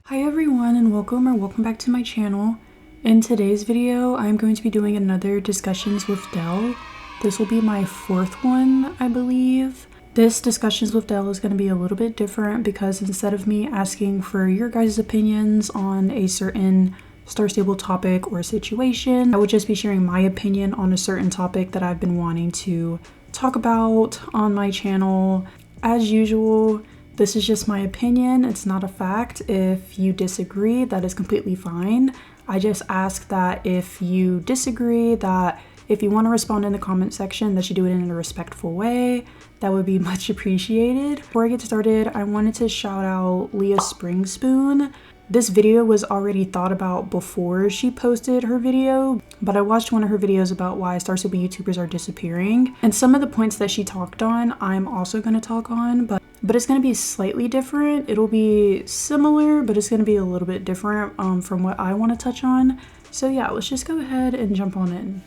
Hi everyone and welcome back to my channel. In today's video, I'm going to be doing another discussions with Del. This will be my fourth one, I believe. This discussions with Del is going to be a little bit different because instead of me asking for your guys' opinions on a certain Star Stable topic or situation, I would just be sharing my opinion on a certain topic that I've been wanting to talk about on my channel. As usual, this is just my opinion, it's not a fact. If you disagree, that is completely fine. I just ask that if you disagree, that if you want to respond in the comment section, that you do it in a respectful way. That would be much appreciated. Before I get started, I wanted to shout out Leah Springspoon. This video was already thought about before she posted her video, but I watched one of her videos about why Star Stable YouTubers are disappearing. And some of the points that she talked on, I'm also going to talk on, but it's going to be slightly different. It'll be similar, but it's going to be a little bit different from what I want to touch on. So yeah, let's just go ahead and jump on in.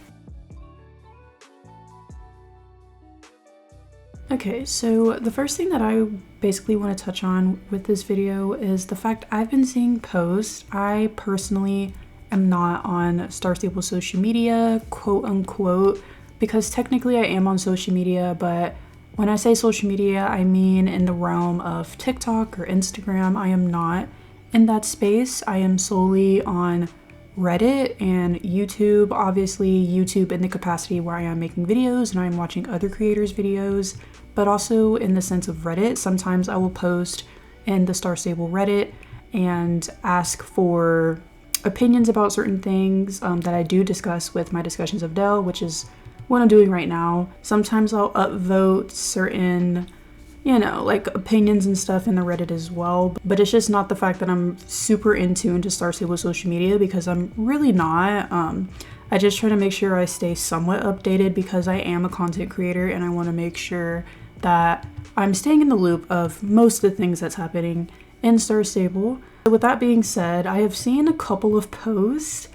Okay, so the first thing that I basically want to touch on with this video is the fact I've been seeing posts. I personally am not on Star Stable social media, quote unquote, because technically I am on social media, but when I say social media, I mean in the realm of TikTok or Instagram. I am not in that space. I am solely on Reddit and YouTube. Obviously, YouTube in the capacity where I am making videos and I'm watching other creators' videos, but also in the sense of Reddit. Sometimes I will post in the Star Stable Reddit and ask for opinions about certain things that I do discuss with my discussions of Del, which is what I'm doing right now. Sometimes I'll upvote certain, like opinions and stuff in the Reddit as well, but it's just not the fact that I'm super in tune to Star Stable social media, because I'm really not. I just try to make sure I stay somewhat updated because I am a content creator and I want to make sure that I'm staying in the loop of most of the things that's happening in Star Stable. So with that being said, I have seen a couple of posts.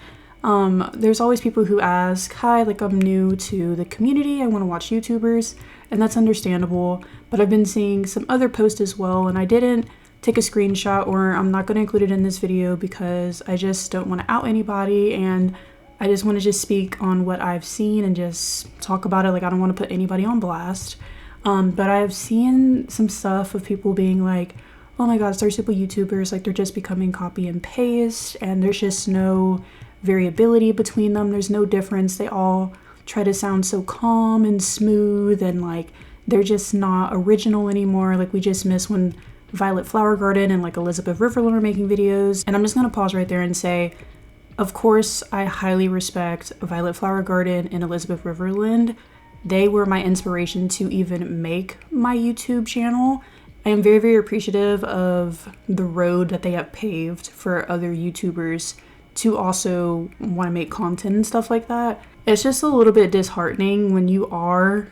There's always people who ask, hi, like I'm new to the community, I want to watch YouTubers, and that's understandable, but I've been seeing some other posts as well, and I didn't take a screenshot, or I'm not going to include it in this video because I just don't want to out anybody, and I just want to just speak on what I've seen and just talk about it. Like, I don't want to put anybody on blast, but I've seen some stuff of people being like, oh my god, Star Stable YouTubers, like they're just becoming copy and paste, and there's just no variability between them. There's no difference. They all try to sound so calm and smooth, and like they're just not original anymore. Like, we just miss when Violet Flower Garden and like Elizabeth Riverland are making videos. And I'm just gonna pause right there and say, of course, I highly respect Violet Flower Garden and Elizabeth Riverland. They were my inspiration to even make my YouTube channel. I am very, very appreciative of the road that they have paved for other YouTubers to also want to make content and stuff like that. It's just a little bit disheartening when you are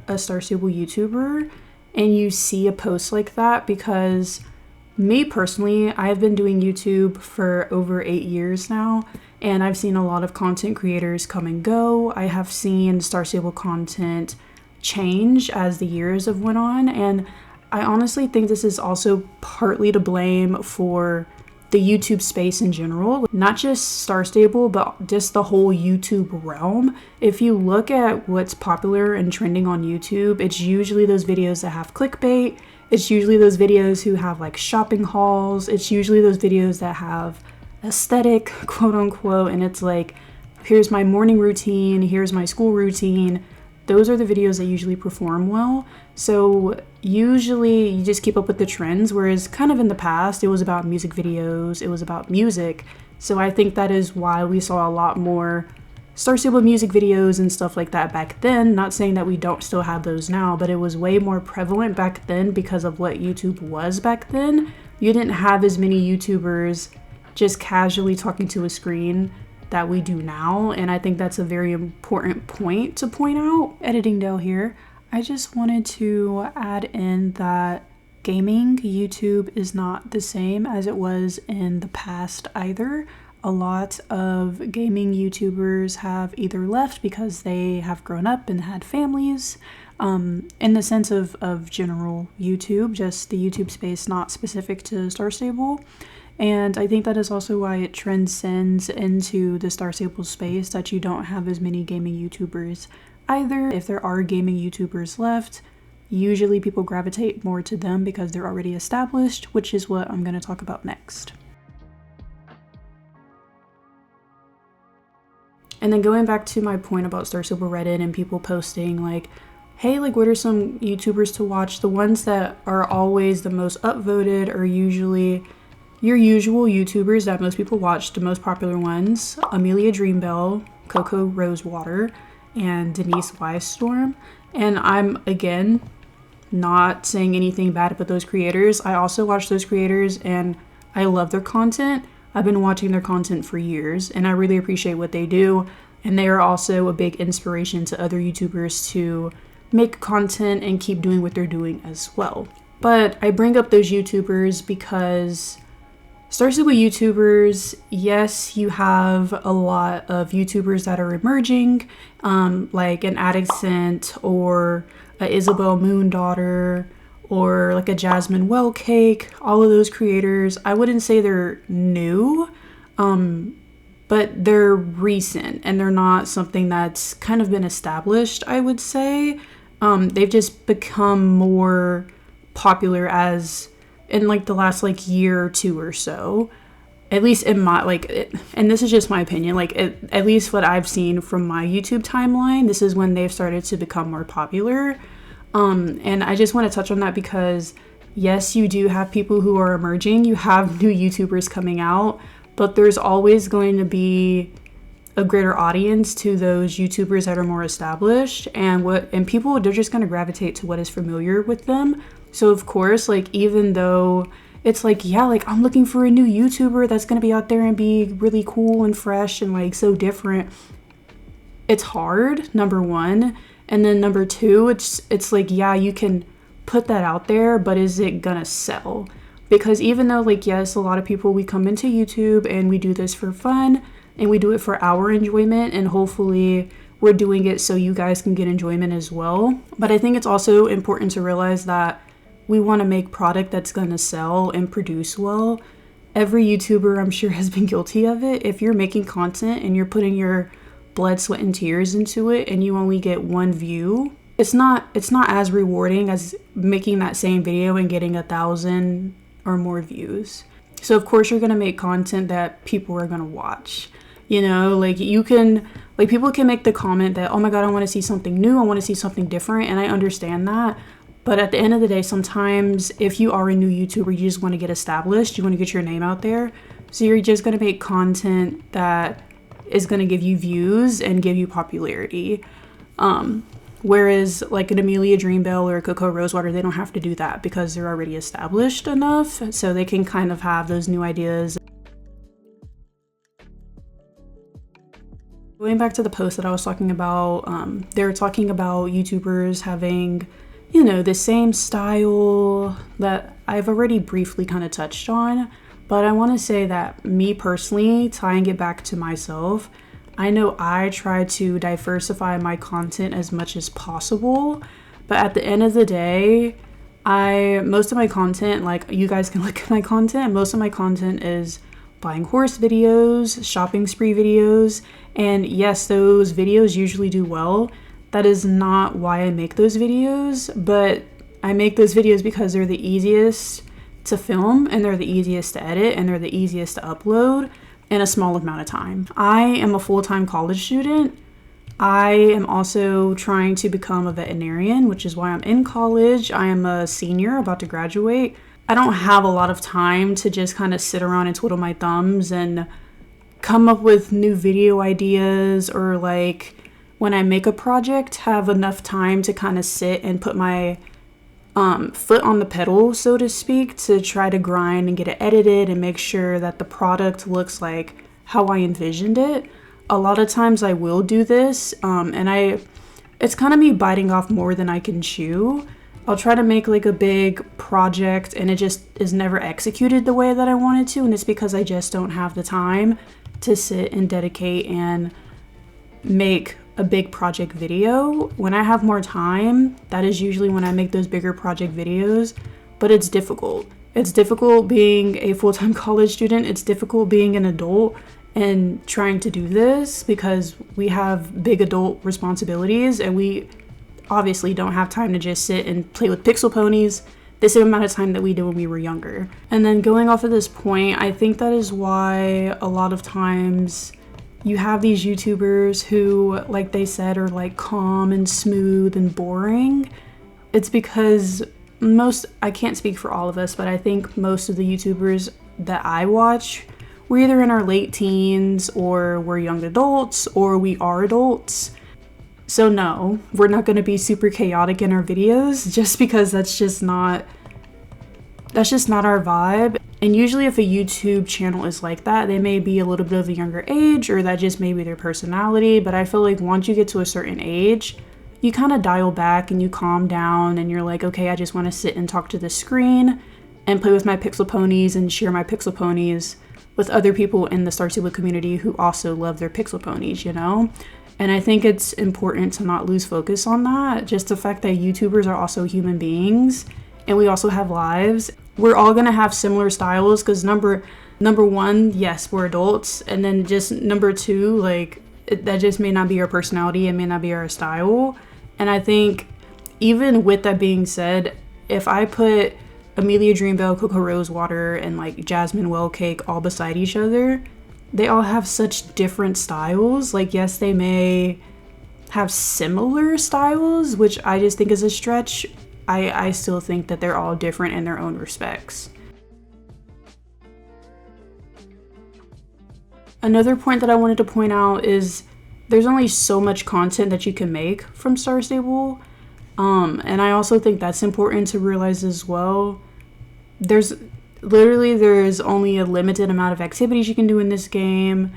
a Star Stable YouTuber and you see a post like that, because me personally, I've been doing YouTube for over 8 years now, and I've seen a lot of content creators come and go. I have seen Star Stable content change as the years have went on, and I honestly think this is also partly to blame for the YouTube space in general, not just Star Stable, but just the whole YouTube realm. If you look at what's popular and trending on YouTube, it's usually those videos that have clickbait. It's usually those videos who have like shopping hauls. It's usually those videos that have aesthetic, quote unquote, and it's like, here's my morning routine, here's my school routine. Those are the videos that usually perform well. So usually you just keep up with the trends, whereas kind of in the past, it was about music videos, it was about music. So I think that is why we saw a lot more Star Stable music videos and stuff like that back then. Not saying that we don't still have those now, but it was way more prevalent back then because of what YouTube was back then. You didn't have as many YouTubers just casually talking to a screen that we do now, and I think that's a very important point to point out. Editing Dale here. I just wanted to add in that gaming YouTube is not the same as it was in the past either. A lot of gaming YouTubers have either left because they have grown up and had families, in the sense of general YouTube, just the YouTube space not specific to Star Stable. And I think that is also why it transcends into the Star Stable space, that you don't have as many gaming YouTubers either. If there are gaming YouTubers left, usually people gravitate more to them because they're already established, which is what I'm going to talk about next. And then going back to my point about Star Stable Reddit and people posting like, hey, like what are some YouTubers to watch? The ones that are always the most upvoted are usually your usual YouTubers that most people watch, the most popular ones: Amelia Dreambell, Coco Rosewater, and Denise Wisestorm. And I'm, again, not saying anything bad about those creators. I also watch those creators and I love their content. I've been watching their content for years and I really appreciate what they do. And they are also a big inspiration to other YouTubers to make content and keep doing what they're doing as well. But I bring up those YouTubers because Star Stable YouTubers, yes, you have a lot of YouTubers that are emerging, like an Addicent or a Isabel Moondaughter or like a Jasmine Wellcake. All of those creators, I wouldn't say they're new, but they're recent and they're not something that's kind of been established, I would say. They've just become more popular as in like the last like year or two or so, at least in my and this is just my opinion, like at least what I've seen from my YouTube timeline, this is when they've started to become more popular. And I just want to touch on that because yes, you do have people who are emerging, you have new YouTubers coming out, but there's always going to be a greater audience to those YouTubers that are more established, and people, they're just going to gravitate to what is familiar with them. So of course, like even though it's like, yeah, like I'm looking for a new YouTuber that's going to be out there and be really cool and fresh and like so different, it's hard, number one. And then number two, it's like, yeah, you can put that out there, but is it gonna sell? Because even though like, yes, a lot of people, we come into YouTube and we do this for fun and we do it for our enjoyment, and hopefully we're doing it so you guys can get enjoyment as well. But I think it's also important to realize that we want to make product that's going to sell and produce well. Every YouTuber, I'm sure, has been guilty of it. If you're making content and you're putting your blood, sweat, and tears into it and you only get one view, it's not as rewarding as making that same video and getting 1,000 or more views. So of course you're going to make content that people are going to watch. You know, like you can, like people can make the comment that, oh my God, I want to see something new. I want to see something different. And I understand that. But at the end of the day, sometimes if you are a new YouTuber, you just want to get established. You want to get your name out there. So you're just going to make content that is going to give you views and give you popularity. Whereas like an Amelia Dreambell or a Coco Rosewater, they don't have to do that because they're already established enough. So they can kind of have those new ideas. Going back to the post that I was talking about, they're talking about YouTubers having, you know, the same style that I've already briefly kind of touched on. But I want to say that me personally, tying it back to myself, I know I try to diversify my content as much as possible. But at the end of the day, most of my content, like you guys can look at my content, most of my content is buying horse videos, shopping spree videos, and yes, those videos usually do well. That is not why I make those videos, but I make those videos because they're the easiest to film and they're the easiest to edit and they're the easiest to upload in a small amount of time. I am a full-time college student. I am also trying to become a veterinarian, which is why I'm in college. I am a senior about to graduate. I don't have a lot of time to just kind of sit around and twiddle my thumbs and come up with new video ideas, or like when I make a project, have enough time to kind of sit and put my foot on the pedal, so to speak, to try to grind and get it edited and make sure that the product looks like how I envisioned it. A lot of times I will do this, and it's kind of me biting off more than I can chew. I'll try to make like a big project and it just is never executed the way that I wanted to, and it's because I just don't have the time to sit and dedicate and make a big project video. When I have more time, that is usually when I make those bigger project videos, but it's difficult. It's difficult being a full-time college student. It's difficult being an adult and trying to do this because we have big adult responsibilities and we obviously don't have time to just sit and play with pixel ponies the same amount of time that we did when we were younger. And then going off of this point, I think that is why a lot of times you have these YouTubers who, like they said, are like calm and smooth and boring. It's because I can't speak for all of us, but I think most of the YouTubers that I watch, we're either in our late teens or we're young adults or we are adults. So no, we're not going to be super chaotic in our videos just because that's just not our vibe. And usually if a YouTube channel is like that, they may be a little bit of a younger age or that just may be their personality. But I feel like once you get to a certain age, you kind of dial back and you calm down and you're like, okay, I just want to sit and talk to the screen and play with my pixel ponies and share my pixel ponies with other people in the Star Stable community who also love their pixel ponies, you know? And I think it's important to not lose focus on that. Just the fact that YouTubers are also human beings and we also have lives. We're all gonna have similar styles because number one, yes, we're adults. And then just number two, like that just may not be our personality. It may not be our style. And I think even with that being said, if I put Amelia Dreambell, Cocoa Rosewater, and like Jasmine Well Cake all beside each other, they all have such different styles. Like, yes, they may have similar styles, which I just think is a stretch. I still think that they're all different in their own respects. Another point that I wanted to point out is there's only so much content that you can make from Star Stable. And I also think that's important to realize as well. There's only a limited amount of activities you can do in this game.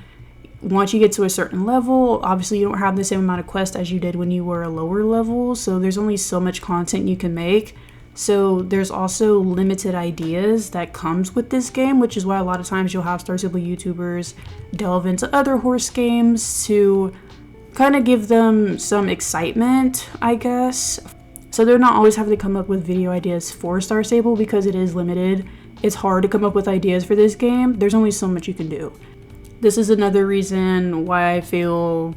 Once you get to a certain level, obviously you don't have the same amount of quests as you did when you were a lower level. So there's only so much content you can make. So there's also limited ideas that comes with this game, which is why a lot of times you'll have Star Stable YouTubers delve into other horse games to kind of give them some excitement, I guess. So they're not always having to come up with video ideas for Star Stable because it is limited. It's hard to come up with ideas for this game. There's only so much you can do. This is another reason why I feel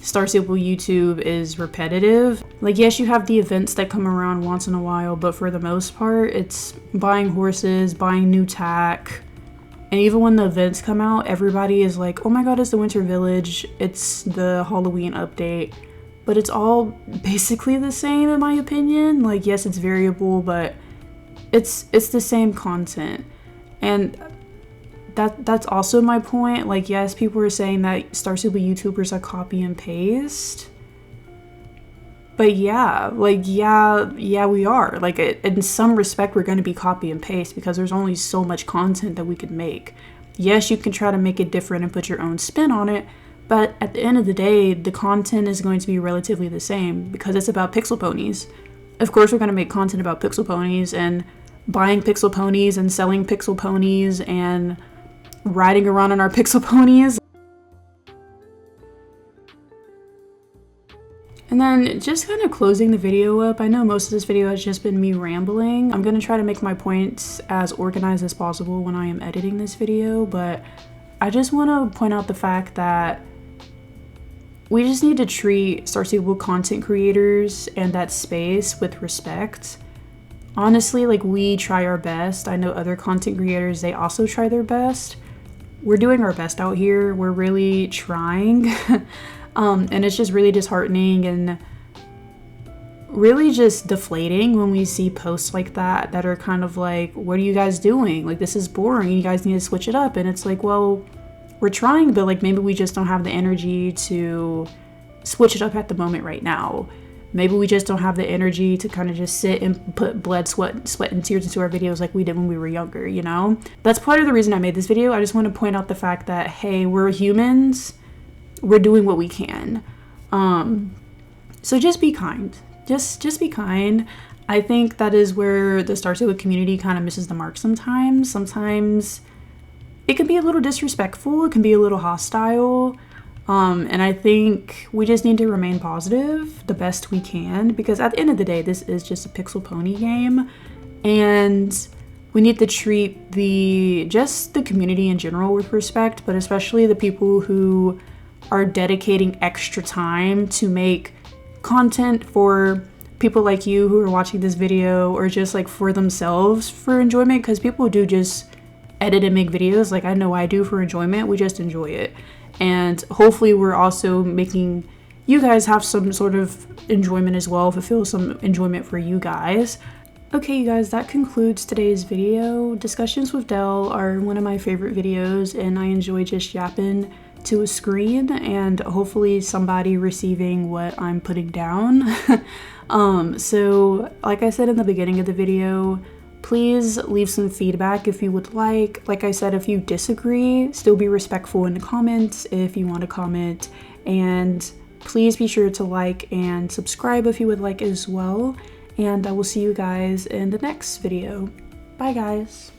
Star Stable YouTube is repetitive. Like, yes, you have the events that come around once in a while, but for the most part, it's buying horses, buying new tack. And even when the events come out, everybody is like, oh my god, it's the Winter Village, it's the Halloween update. But it's all basically the same in my opinion. Like, yes, it's variable, but it's the same content. And that's also my point. Like, yes, people are saying that Star Stable YouTubers are copy and paste. But yeah, we are. Like, in some respect, we're going to be copy and paste because there's only so much content that we could make. Yes, you can try to make it different and put your own spin on it, but at the end of the day, the content is going to be relatively the same because it's about pixel ponies. Of course, we're going to make content about pixel ponies and buying pixel ponies and selling pixel ponies and riding around on our pixel ponies. And then just kind of closing the video up, I know most of this video has just been me rambling. I'm going to try to make my points as organized as possible when I am editing this video, but I just want to point out the fact that we just need to treat Star Stable content creators and that space with respect. Honestly, like, we try our best. I know other content creators, they also try their best. We're doing our best out here. We're really trying. And it's just really disheartening and really just deflating when we see posts like that are kind of like, what are you guys doing? Like, this is boring. You guys need to switch it up. And it's like, well, we're trying, but like maybe we just don't have the energy to switch it up at the moment right now. Maybe we just don't have the energy to kind of just sit and put blood, sweat, and tears into our videos like we did when we were younger, you know? That's part of the reason I made this video. I just want to point out the fact that, hey, we're humans. We're doing what we can. So just be kind. Just be kind. I think that is where the Star Stable community kind of misses the mark sometimes. Sometimes it can be a little disrespectful. It can be a little hostile. And I think we just need to remain positive the best we can, because at the end of the day, this is just a pixel pony game. And we need to treat just the community in general with respect, but especially the people who are dedicating extra time to make content for people like you who are watching this video, or just like for themselves for enjoyment, because people do just edit and make videos, like I know I do, for enjoyment. We just enjoy it, and hopefully we're also making you guys have some sort of enjoyment as well, fulfill some enjoyment for you guys. Okay, you guys, that concludes today's video. Discussions with Del are one of my favorite videos, and I enjoy just yapping to a screen and hopefully somebody receiving what I'm putting down. So like I said in the beginning of the video, please leave some feedback if you would like. Like I said, if you disagree, still be respectful in the comments if you want to comment, and please be sure to like and subscribe if you would like as well. And I will see you guys in the next video. Bye guys.